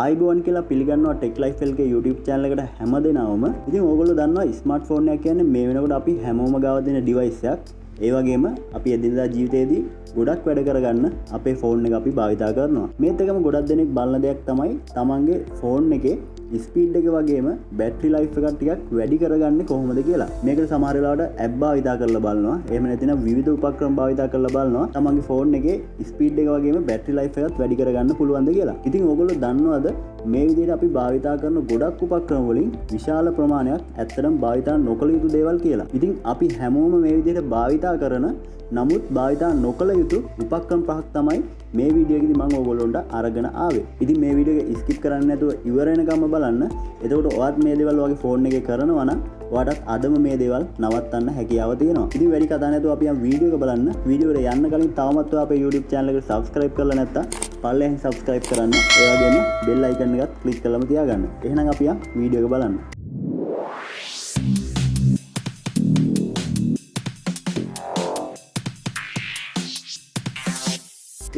ආයිබෝන් කියලා පිළිගන්නවා tech life එකේ YouTube channel එකට හැමදෙනාම. ඉතින් ඕගොල්ලෝ දන්නවා ස්මාර්ට්ෆෝන් එක කියන්නේ මේ වෙනකොට අපි හැමෝම ගාව තියෙන device එකක්. ඒ වගේම අපි එදිනදා ජීවිතේදී ගොඩක් වැඩ කරගන්න අපේ ෆෝන් එක අපි භාවිතා කරනවා. මේත් එකම ගොඩක් දෙනෙක් බලන දෙයක් තමයි තමන්ගේ ෆෝන් එකේ ස්පීඩ් එක වගේම බැටරි ලයිෆ් එකක් ටිකක් වැඩි කරගන්නේ කොහොමද කියලා. මේකට සමහර වෙලාවට ඇප් භාවිතා කරලා බලනවා. එහෙම නැත්නම් විවිධ උපක්‍රම භාවිතා කරලා බලනවා. තමන්ගේ ෆෝන් එකේ ස්පීඩ් එක වගේම බැටරි ලයිෆ් එකත් වැඩි කරගන්න පුළුවන්ද කියලා. ඉතින් ඕගොල්ලෝ දන්නවද මේ විදිහට අපි භාවිතා කරන ගොඩක් උපක්‍රම වලින් විශාල ප්‍රමාණයක් ඇත්තටම භාවිතා නොකළ යුතු දේවල් කියලා. ඉතින් අපි හැමෝම මේ විදිහට භාවිතා කරන නමුත් භාවිතා නොකළ යුතු උපක්‍රම පහක් තමයි මේ වීඩියෝ එකේදී මම ඕගොල්ලොන්ට අරගෙන ආවේ. ඉතින් මේ වීඩියෝ එක ස්කිප් කරන්න නැතුව ඉවර වෙනකම්ම බලන්න. එතකොට ඔයත් මේ දේවල් වගේ ෆෝන් එකේ කරනවා නම් ඔයාටත් අදම මේ දේවල් නවත්තන්න හැකියාව තියෙනවා. ඉතින් වැඩි කතා නැතුව අපි යම් වීඩියෝ එක බලන්න. වීඩියෝ එකට යන්න කලින් තවමත් ඔයා අපේ YouTube channel එකට subscribe කරලා නැත්නම් පල්ලෙන් subscribe කරන්න. ඒ වගේම bell icon එකත් click කරලාම තියාගන්න. එහෙනම් අපි යම් වීඩියෝ එක බලන්න.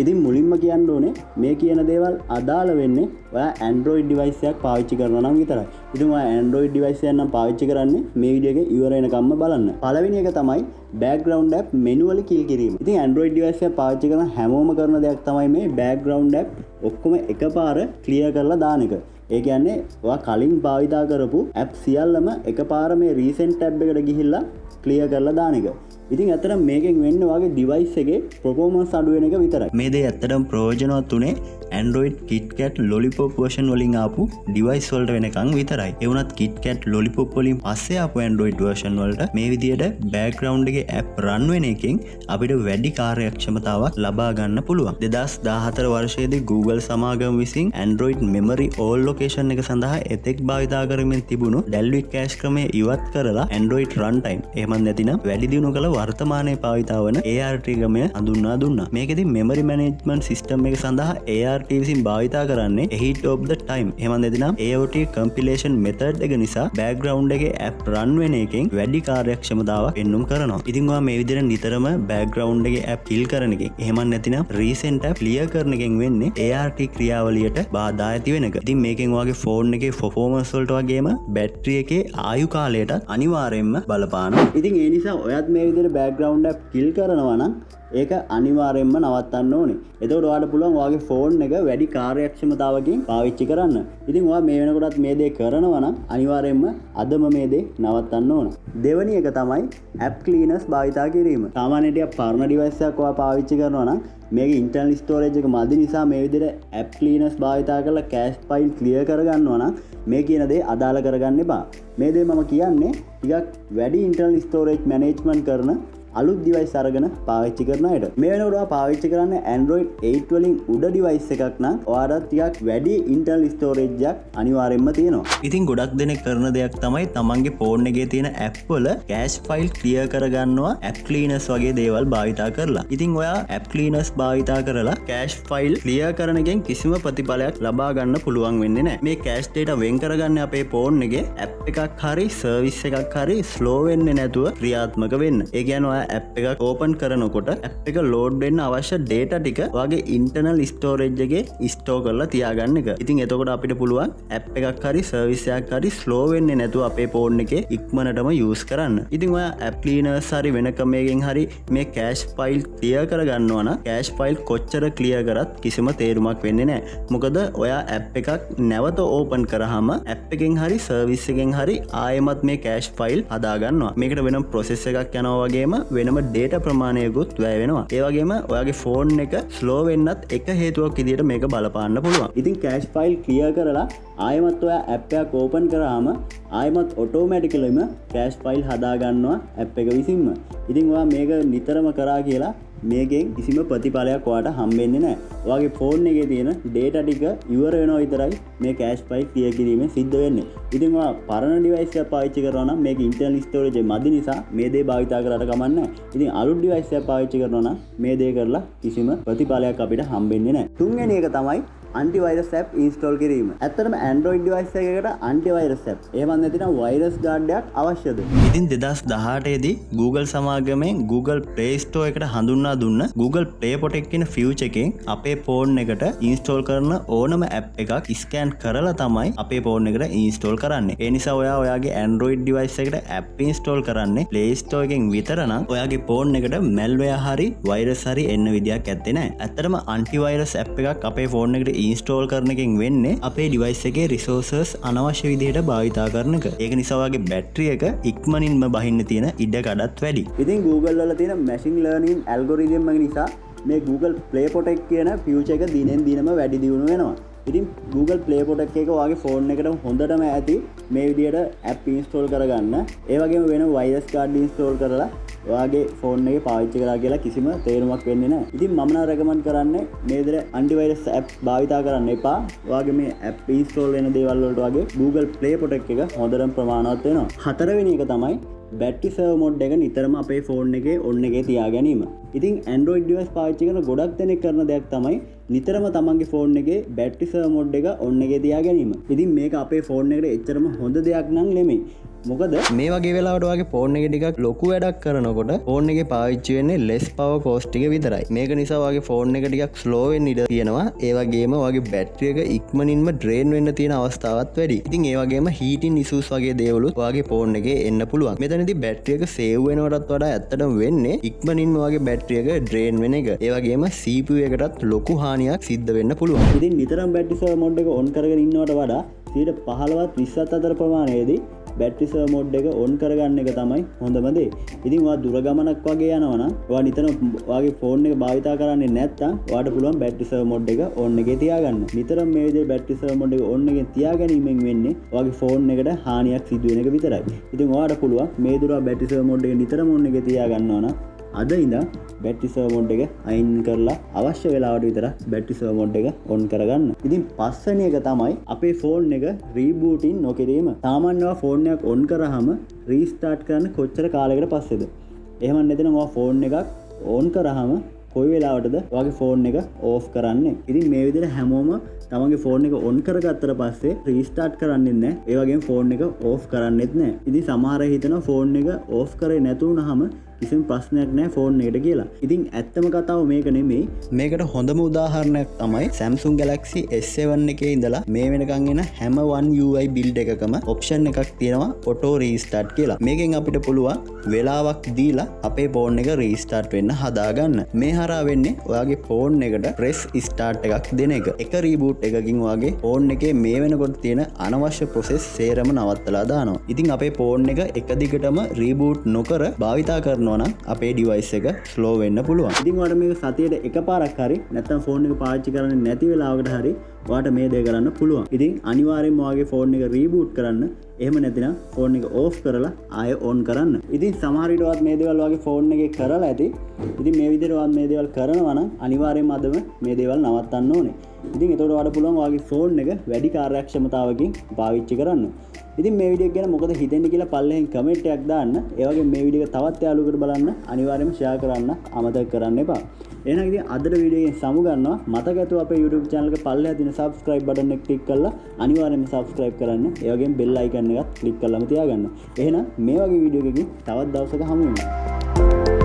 ඉතින් මුලින්ම කියන්න ඕනේ මේ කියන දේවල් අදාළ වෙන්නේ ඔයා Android device එකක් පාවිච්චි කරනවා නම් විතරයි. ඉතින් ඔයා Android device එකක් නම් පාවිච්චි කරන්නේ මේ වීඩියෝ එකේ ඉවර වෙනකම්ම බලන්න. පළවෙනි එක තමයි background app manually kill කිරීම. ඉතින් Android device එක පාවිච්චි කරන හැමෝම කරන දෙයක් තමයි මේ background app ඔක්කොම එකපාර clear කරලා දාන එක. ඒ කියන්නේ ඔයා කලින් භාවිතා කරපු app සියල්ලම එකපාර මේ recent tab එකට ගිහිල්ලා clear කරලා දාන එක. ඉතින් ඇත්තටම මේකෙන් වෙන්නේ ඔයාගේ device එකේ performance අඩු වෙන එක විතරයි. මේ දේ ඇත්තටම ප්‍රයෝජනවත් උනේ Android KitKat Lollipop version වලින් ආපු device වලට වෙනකන් විතරයි. ඒ වුණත් KitKat Lollipop වලින් පස්සේ ආපු Android version වලට මේ විදියට background එකේ app run වෙන එකෙන් අපිට වැඩි කාර්යක්ෂමතාවක් ලබා ගන්න පුළුවන්. 2014 වර්ෂයේදී Google සමාගම විසින් Android memory all location එක සඳහා එතෙක් භාවිතා කරමින් තිබුණු Dalvik cache ක්‍රමය ඉවත් කරලා Android runtime එහෙම නැතිනම් වැඩි දියුණු කළ වර්තමානයේ භාවිතා වන ART ක්‍රමය හඳුන්වා දුන්නා. මේකෙදි memory management system එක සඳහා ART විසින් භාවිතා කරන්නේ ahead of the time. එහෙම නැතිනම් AOT compilation method එක නිසා background එකේ app run වෙන එකෙන් වැඩි කාර්යක්ෂමතාවක් එන්නුම් කරනවා. ඉතින් ඔයා මේ විදිහට නිතරම background එකේ app kill කරන එකෙන් එහෙම නැතිනම් recent app clear කරන එකෙන් වෙන්නේ ART ක්‍රියාවලියට බාධා ඇති වෙන එක. ඉතින් මේකෙන් ඔයාගේ phone එකේ performance වලට වගේම battery එකේ ආයු කාලයට අනිවාර්යයෙන්ම බලපානවා. ඉතින් ඒ නිසා ඔයත් මේ විදිහට background app kill කරනවා නම් ඒක අනිවාර්යයෙන්ම නවත්තන්න ඕනේ. එතකොට ඔයාලට පුළුවන් ඔයාගේ ෆෝන් එක වැඩි කාර්යක්ෂමතාවකින් පාවිච්චි කරන්න. ඉතින් ඔයා මේ වෙනකොටත් මේ දේ කරනවා නම් අනිවාර්යයෙන්ම අදම මේ දේ නවත්තන්න ඕන. දෙවෙනි එක තමයි app cleaners භාවිතා කිරීම. සාමාන්‍යයෙන් ටික පරණ device එකක් ඔයා පාවිච්චි කරනවා නම් මේකේ internal storage එක මදි නිසා මේ විදිහට app cleaners භාවිතා කරලා cache file clear කරගන්නවා නම් මේ කියන දේ අදාළ කරගන්න එපා. මේ දේ මම කියන්නේ ටිකක් වැඩි internal storage management කරන අලුත් device අරගෙන පාවිච්චි කරන අයට. මේ වෙනකොට ඔයා පාවිච්චි කරන්නේ Android 8 වලින් උඩ device එකක් නම් ඔයාට ටිකක් වැඩි internal storage එකක් අනිවාර්යයෙන්ම තියෙනවා. ඉතින් ගොඩක් දෙනෙක් කරන දෙයක් තමයි තමන්ගේ phone එකේ තියෙන app වල cache file clear කරගන්නවා app cleaners වගේ දේවල් භාවිතා කරලා. ඉතින් ඔයා app cleaners භාවිතා කරලා cache file clear කරන එකෙන් කිසිම ප්‍රතිඵලයක් ලබා ගන්න පුළුවන් වෙන්නේ නැහැ. මේ cache data වෙන් කරගන්නේ අපේ phone එකේ app එකක් හරි service එකක් හරි slow වෙන්නේ නැතුව ක්‍රියාත්මක වෙන්න. ඒ කියන්නේ app එකක් open කරනකොට app එක load වෙන්න අවශ්‍ය data ටික ඔයාගේ internal storage එකේ store කරලා තියාගන්න එක. ඉතින් එතකොට අපිට පුළුවන් app එකක් හරි service එකක් හරි slow වෙන්නේ නැතුව අපේ phone එකේ ඉක්මනටම use කරන්න. ඉතින් ඔයා app cleaners හරි වෙන ක්‍රමයකින් හරි මේ cache file clear කරගන්නවා නම් cache file කොච්චර clear කරත් කිසිම තේරුමක් වෙන්නේ නැහැ. මොකද ඔයා app එකක් නැවත open කරාම app එකෙන් හරි service එකෙන් හරි ආයෙමත් මේ cache file හදා ගන්නවා. මේකට වෙනම process එකක් යනවා වගේම වෙනම data ප්‍රමාණයකුත් වැය වෙනවා. ඒ වගේම ඔයාගේ phone එක slow වෙන්නත් එක හේතුවක් විදිහට මේක බලපාන්න පුළුවන්. ඉතින් cache file clear කරලා ආයෙමත් ඔයා app එකක් open කරාම ආයෙමත් automaticallyම cache file හදා ගන්නවා app එක විසින්ම. ඉතින් ඔයා මේක නිතරම කරා කියලා මේකෙන් කිසිම ප්‍රතිඵලයක් ඔයාට හම්බෙන්නේ නැහැ. ඔයාගේ phone එකේ තියෙන data ටික ඉවර වෙනවා විතරයි මේ cache file clear කිරීමෙන් සිද්ධ වෙන්නේ. ඉතින් ඔයා පරණ device එකක් පාවිච්චි කරනවා නම් මේක internal storage එක මදි නිසා මේ දේ භාවිතා කරලා කමක් නැහැ. ඉතින් අලුත් device එකක් පාවිච්චි කරනවා නම් මේ දේ කරලා කිසිම ප්‍රතිඵලයක් අපිට හම්බෙන්නේ නැහැ. තුන්වෙනි එක තමයි antivirus app install කිරීම. ඇත්තටම Android device එකකට antivirus app එහෙම නැතිනම් virus guard එකක් අවශ්‍යද? ඉතින් 2018 දී Google සමාගමෙන් Google Play Store එකට හඳුන්වා දුන්න Google Play Protect කියන feature එකෙන් අපේ phone එකට install කරන ඕනම app එකක් scan කරලා තමයි අපේ phone එකට install කරන්නේ. ඒ නිසා ඔයාගේ Android device එකට app install කරන්නේ Play Store එකෙන් විතර නම් ඔයාගේ phone එකට malware හරි virus හරි එන්න විදියක් ඇත්තේ නැහැ. ඇත්තටම antivirus app එකක් අපේ phone එකට install කරන එකෙන් වෙන්නේ අපේ device එකේ resources අනවශ්‍ය විදිහට භාවිතා කරන එක. ඒක නිසා ඔයාගේ battery එක ඉක්මනින්ම බහින්න තියෙන ඉඩ කඩත් වැඩි. ඉතින් Google වල තියෙන machine learning algorithm එක නිසා මේ Google Play Protect කියන feature එක දිනෙන් දිනම වැඩි දියුණු වෙනවා. ඉතින් Google Play Protect එක ඔයාගේ phone එකට හොඳටම ඇති මේ විදිහට app install කරගන්න. ඒ වගේම වෙන virus guard install කරලා ඔයාගේ phone එකේ පාවිච්චි කරලා කියලා කිසිම තේරුමක් වෙන්නේ නැහැ. ඉතින් මම නම් recommend කරන්නේ මේ විදිහට antivirus app භාවිතා කරන්න එපා. ඔයාගේ මේ app install වෙන දේවල් වලට වගේ Google Play Protect එක හොඳටම ප්‍රමාණවත් වෙනවා. හතරවෙනි එක තමයි battery serve mode එක නිතරම අපේ phone එකේ on එකේ තියා ගැනීම. ඉතින් Android device පාවිච්චි කරන ගොඩක් දෙනෙක් කරන දෙයක් තමයි නිතරම තමන්ගේ phone එකේ battery serve mode එක on එකේ තියා ගැනීම. ඉතින් මේක අපේ phone එකට එච්චරම හොඳ දෙයක් නම් නෙමෙයි. මොකද මේ වගේ වෙලාවට ඔයාගේ phone එක ටිකක් ලොකු වැඩක් කරනකොට phone එකේ පාවිච්චි වෙන්නේ less power cost එක විතරයි. මේක නිසා ඔයාගේ phone එක ටිකක් slow වෙන්න ඉඩ තියෙනවා. ඒ වගේම ඔයාගේ battery එක ඉක්මනින්ම drain වෙන්න තියෙන අවස්ථාවත් වැඩි. ඉතින් ඒ වගේම heating issues වගේ දේවලුත් ඔයාගේ phone එකේ එන්න පුළුවන්. මෙතනදී battery එක save වෙනවටත් වඩා ඇත්තටම වෙන්නේ ඉක්මනින්ම ඔයාගේ battery එක drain වෙන එක. ඒ වගේම CPU එකටත් ලොකු හානියක් සිද්ධ වෙන්න පුළුවන්. ඉතින් නිතරම battery serve mode එක on කරගෙන ඉන්නවට වඩා 15%ත් 20ත් අතර ප්‍රමාණයේදී battery serve mode එක on කරගන්න එක තමයි හොඳම දේ. ඉතින් ඔයා දුර ගමනක් වගේ යනවා නම් ඔයා නිතරම ඔයාගේ phone එක භාවිතා කරන්නේ නැත්නම් ඔයාට පුළුවන් battery serve mode එක on එකේ තියාගන්න. නිතරම මේ විදිහට battery serve mode එක on එකේ තියාගැනීමෙන් වෙන්නේ ඔයාගේ phone එකට හානියක් සිදු වෙන එක විතරයි. ඉතින් ඔයාට පුළුවන් මේ දුර battery serve mode එක නිතරම on එකේ තියාගන්නවා නම් අද ඉඳන් battery serve mode එක අයින් කරලා අවශ්‍ය වෙලාවට විතර battery serve mode එක on කරගන්න. ඉතින් පස්වෙනි එක තමයි අපේ phone එක rebooting නොකිරීම. සාමාන්‍යව phone එකක් on කරාම restart කරන්න කොච්චර කාලයකට පස්සේද? එහෙම නැත්නම් ඔයා phone එකක් on කරාම කොයි වෙලාවටද ඔයාගේ phone එක off කරන්නේ? ඉතින් මේ විදිහට හැමෝම තමන්ගේ phone එක on කරගත්තට පස්සේ restart කරන්නේ නැහැ. ඒ වගේම phone එක off කරන්නෙත් නැහැ. ඉතින් සමහර අය හිතනවා phone එක off කරේ නැතුණාම කිසිම ප්‍රශ්නයක් නැහැ phone එකට කියලා. ඉතින් ඇත්තම කතාව මේක නෙමෙයි. මේකට හොඳම උදාහරණයක් තමයි Samsung Galaxy S7 එකේ ඉඳලා මේ වෙනකන් එන හැම One UI build එකකම option එකක් තියෙනවා auto restart කියලා. මේකෙන් අපිට පුළුවන් වෙලාවක් දීලා අපේ phone එක restart වෙන්න හදාගන්න. මේ හරහා වෙන්නේ ඔයාගේ phone එකට press start එකක් දෙන එක. එක reboot එකකින් ඔයාගේ phone එකේ මේ වෙනකොට තියෙන අනවශ්‍ය process සේරම නවත්තලා දානවා. ඉතින් අපේ phone එක එක දිගටම reboot නොකර භාවිතා කරනවා නම් අපේ device එක slow වෙන්න පුළුවන්. ඉතින් ඔයාලට මේක සතියට එකපාරක් හරි නැත්නම් phone එක පාවිච්චි කරන්නේ නැති වෙලාවකට හරි ඔයාලට මේ දේ කරන්න පුළුවන්. ඉතින් අනිවාර්යෙන්ම ඔයාගේ phone එක reboot කරන්න. එහෙම නැතිනම් phone එක off කරලා ආයෙ on කරන්න. ඉතින් සමහර විට ඔයාත් මේ දේවල් ඔයාගේ phone එකේ කරලා ඇති. ඉතින් මේ විදිහට ඔයාත් මේ දේවල් කරනවා නම් අනිවාර්යෙන්ම අදම මේ දේවල් නවත්තන්න ඕනේ. ඉතින් එතකොට ඔයාලට පුළුවන් ඔයාගේ phone එක වැඩි කාර්යක්ෂමතාවකින් පාවිච්චි කරන්න. ඉතින් මේ වීඩියෝ ගැන මොකද හිතෙන්නේ කියලා පල්ලෙහෙන් කමෙන්ට් එකක් දාන්න. ඒ වගේම මේ වීඩියෝ එක තවත් යාළුවෙකුට බලන්න අනිවාර්යයෙන්ම share කරන්න අමතක කරන්න එපා. එහෙනම් ඉතින් අදට වීඩියෝ එකෙන් සමු ගන්නවා. මතක ඇතුව අපේ YouTube channel එක පල්ලෙහා තියෙන subscribe button එක click කරලා අනිවාර්යයෙන්ම subscribe කරන්න. ඒ වගේම bell icon එකත් click කරලාම තියාගන්න. එහෙනම් මේ වගේ වීඩියෝ එකකින් තවත් දවසක හමු වෙමු.